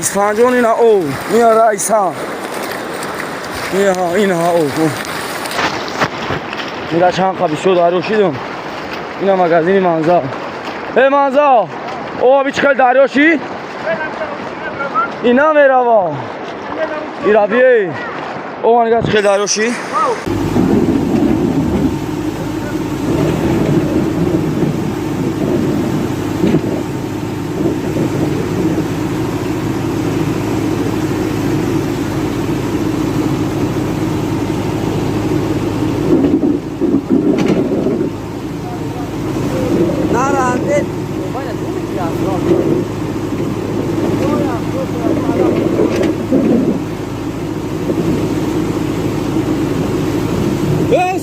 اسفنجان اینا او اینا رئیس ها اینها او میره چند قبی شد دریاشیدم اینا مگزینی منزل منزل او آبی چکل دریاشی اینا میروا ایرا بیایی او آنگه چکل دریاشی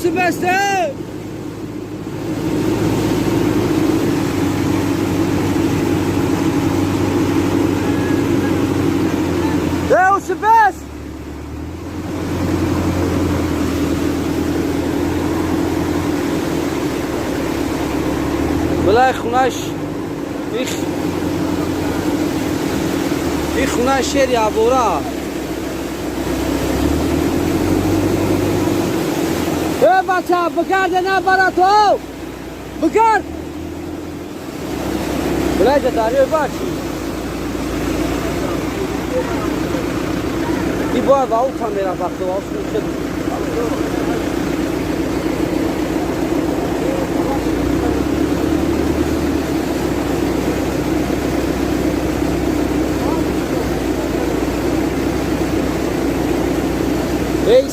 Sebastian! Hey, Sebastian! بالله خونش این خونه شهر عبورا بچه بگرد نه برا تو بگرد بلای داریو باشی این باید با او تا میرا وقت و آسون شد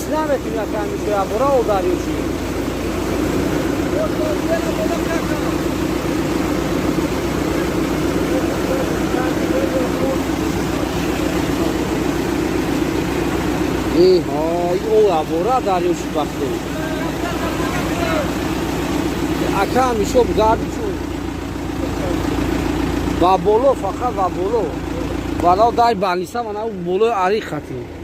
اسلام تینا کامیشو عبورا و داریوشی او عبورا داریوشی بخته اکا میشو بگردی چون با بولو فقط با بولو والا دای بانیسا من او بولو عریق خطیم